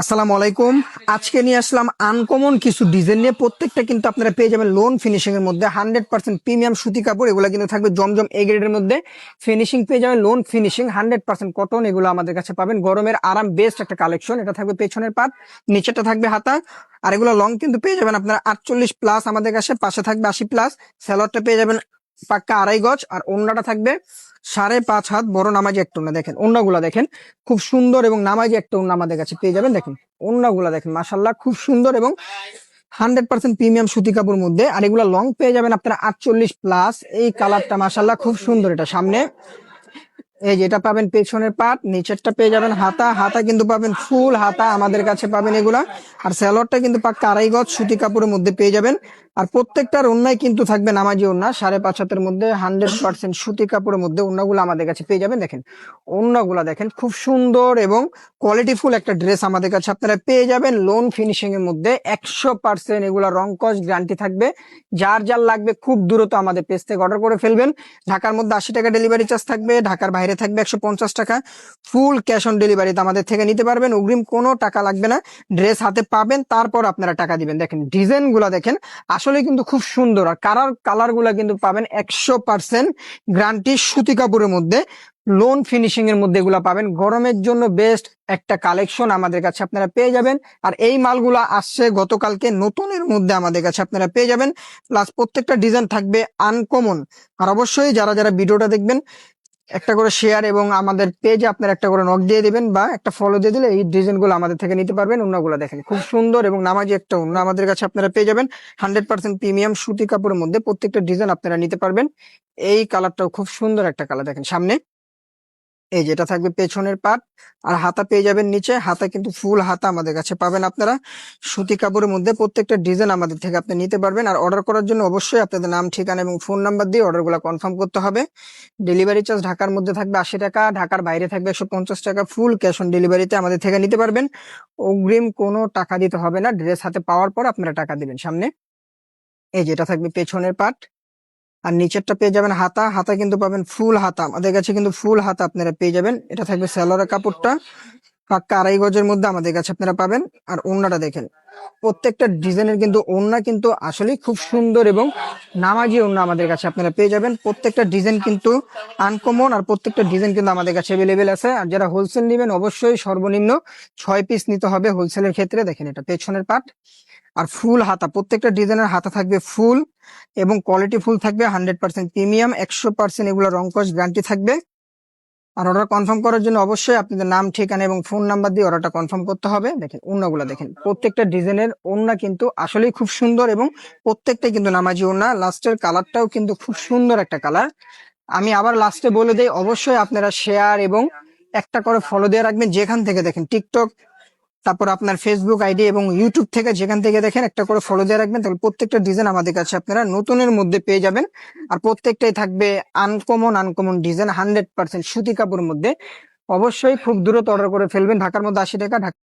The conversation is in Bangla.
আসসালামু আলাইকুম। আজকে নিয়ে আসলাম আনকমন কিছু ডিজাইন নিয়ে। প্রত্যেকটা কিন্তু আপনারা পেয়ে যাবেন লোন ফিনিশিং এর মধ্যে 100% প্রিমিয়াম সুতি কাপড়। এগুলো কিন্তু থাকবে জমজম এ গ্রেডের মধ্যে। ফিনিশিং পেয়ে যাবেন লোন ফিনিশিং 100% কটন। এগুলো আমাদের কাছে পাবেন। গরমের আরাম বেস্ট একটা কালেকশন। এটা থাকবে পেছনের পাট, নিচেটা থাকবে হাতা। আর এগুলো লং কিন্তু পেয়ে যাবেন আপনারা 48 প্লাস আমাদের কাছে, পাশে থাকবে 80 প্লাস। স্যালোয়ারটা পেয়ে যাবেন পাক্কা 2.5 গজ। আর ওড়নাটা থাকবে 5.5 হাত বড় নামাজি একটা ওড়না। দেখেন ওড়নাগুলা দেখেন, খুব সুন্দর এবং নামাজি একটা ওড়না আমাদের কাছে পেয়ে যাবেন। দেখেন ওড়নাগুলা দেখেন, মাশাল্লাহ খুব সুন্দর এবং 100% প্রিমিয়াম সুতি কাপড়ের মধ্যে। আর এগুলা লং পেয়ে যাবেন আপনারা 48 প্লাস। এই কালারটা মাশাল্লাহ খুব সুন্দর। এটা সামনে এই যে এটা পাবেন পেছনের পাট, নিচেরটা পেয়ে যাবেন হাতা। হাতা কিন্তু পাবেন ফুল হাতা আমাদের কাছে পাবেন এগুলা। আর স্যালোয়ারটা কিন্তু পাক্কা 2.5 গজ সুতি কাপড়ের মধ্যে পেয়ে যাবেন। আর প্রত্যেকটার ওড়নায় কিন্তু থাকবে নামাজি ওড়না 5.5 হাতের মধ্যে 100% সুতি কাপড়ের মধ্যে। ওড়নাগুলো আমাদের কাছে পেয়ে যাবেন। দেখেন ওড়নাগুলা দেখেন, খুব সুন্দর এবং কোয়ালিটিফুল একটা ড্রেস আমাদের কাছে আপনারা পেয়ে যাবেন লোন ফিনিশিং এর মধ্যে। 100% এগুলা রং কস গ্যারান্টি থাকবে। যার যার লাগবে খুব দ্রুত আমাদের পেজ থেকে অর্ডার করে ফেলবেন। ঢাকার মধ্যে 80 টাকা ডেলিভারি চার্জ থাকবে, ঢাকার বাইরে থাকবে 150 টাকা। ফুল ক্যাশ অন ডেলিভারিতে আমাদের থেকে নিতে পারবেন, অগ্রিম কোনো টাকা লাগবে না। ড্রেস হাতে পাবেন, তারপর আপনারা টাকা দিবেন। দেখেন ডিজাইন গুলা দেখেন, আসলে কিন্তু খুব সুন্দর। আর কালার গুলা কিন্তু পাবেন 100% গ্যারান্টি সুতি কাপড়ের মধ্যে। লোন ফিনিশিং এর মধ্যে এগুলা পাবেন। গরমের জন্য বেস্ট একটা কালেকশন আমাদের কাছে আপনারা পেয়ে যাবেন। আর এই মালগুলা আসছে গতকালকে, নতুনের মধ্যে আমাদের কাছে আপনারা পেয়ে যাবেন। প্লাস প্রত্যেকটা ডিজাইন থাকবে আনকমন। আর অবশ্যই যারা যারা ভিডিওটা দেখবেন একটা করে শেয়ার এবং আমাদের পেজে আপনার একটা করে নক দিয়ে দিবেন বা একটা ফলো দিয়ে দিলে এই ডিজাইন গুলো আমাদের থেকে নিতে পারবেন। ওড়নাগুলো দেখেন খুব সুন্দর এবং নামাজি একটা ওড়না আমাদের কাছে আপনারা পেয়ে যাবেন। 100% প্রিমিয়াম সুতি কাপড়ের মধ্যে প্রত্যেকটা ডিজাইন আপনারা নিতে পারবেন। এই কালারটাও খুব সুন্দর একটা কালার। দেখেন সামনে এই যেটা থাকবে পেছনের পাট। আর হাতা পেয়ে যাবেন নিচে। হাতা কিন্তু ফুল হাতা আমাদের কাছে পাবেন আপনারা সুতি কাপড়ের মধ্যে। প্রত্যেকটা ডিজাইন আমাদের থেকে আপনি নিতে পারবেন। আর অর্ডার করার জন্য অবশ্যই আপনাদের নাম, ঠিকানা এবং ফোন নাম্বার দিয়ে অর্ডারগুলো কনফার্ম করতে হবে। ডেলিভারি চার্জ ঢাকার মধ্যে থাকবে 80 টাকা, ঢাকার বাইরে থাকবে 150 টাকা। ফুল ক্যাশ অন ডেলিভারিতে আমাদের থেকে নিতে পারবেন, অগ্রিম কোনো টাকা দিতে হবে না। ড্রেস হাতে পাওয়ার পর আপনারা টাকা দিবেন। সামনে এই যেটা থাকবে পেছনের পাট। আর নিচেরটা পেয়ে যাবেন হাতা। হাতা কিন্তু পাবেন ফুল হাতা আমাদের কাছে, কিন্তু ফুল হাতা আপনারা পেয়ে যাবেন। এটা থাকবে সালোয়ারের কাপড়টা পাক্কা 2.5 গজের মধ্যে আমাদের কাছে আপনারা পাবেন। আর ওড়নাটা দেখেন, প্রত্যেকটা ডিজাইনের কিন্তু ওড়না কিন্তু আসলে খুব সুন্দর এবং নামাজি ওড়না আমাদের কাছে আপনারা পেয়ে যাবেন। প্রত্যেকটা ডিজাইন কিন্তু আনকমন। আর প্রত্যেকটা ডিজাইন কিন্তু আমাদের কাছে অ্যাভেলেবেল আছে। আর যারা হোলসেল নেবেন অবশ্যই সর্বনিম্ন 6 পিস নিতে হবে হোলসেলের ক্ষেত্রে। দেখেন এটা পেছনের পাট। আর ফুল হাতা, প্রত্যেকটা ডিজাইনের হাতা থাকবে ফুল এবং কোয়ালিটি ফুল থাকবে 100% প্রিমিয়াম। 100% এগুলো রং কস গ্যারান্টি থাকবে। আর অর্ডার কনফার্ম করার জন্য অবশ্যই আপনাদের নাম, ঠিকানা এবং ফোন নাম্বার দিয়ে অর্ডারটা কনফার্ম করতে হবে। দেখেন ওড়নাগুলো দেখেন, প্রত্যেকটা ডিজাইনের ওড়না কিন্তু আসলেই খুব সুন্দর এবং প্রত্যেকটাই কিন্তু নামাজি ওড়না। লাস্টের কালারটাও কিন্তু খুব সুন্দর একটা কালার। আমি আবার লাস্টে বলে দেই, অবশ্যই আপনারা শেয়ার এবং একটা করে ফলো দিয়ে রাখবেন। যেখান থেকে দেখেন টিকটক, তারপর আপনার ফেসবুক আইডি এবং ইউটিউব থেকে যেখান থেকে দেখেন একটা করে ফলো দিয়ে রাখবেন। তাহলে প্রত্যেকটা ডিজাইন আমাদের কাছে আপনারা নতুনের মধ্যে পেয়ে যাবেন। আর প্রত্যেকটাই থাকবে আনকমন আনকমন ডিজাইন 100% সুতি কাপড়ের মধ্যে। অবশ্যই খুব দ্রুত অর্ডার করে ফেলবেন। ঢাকার মধ্যে 80 টাকা,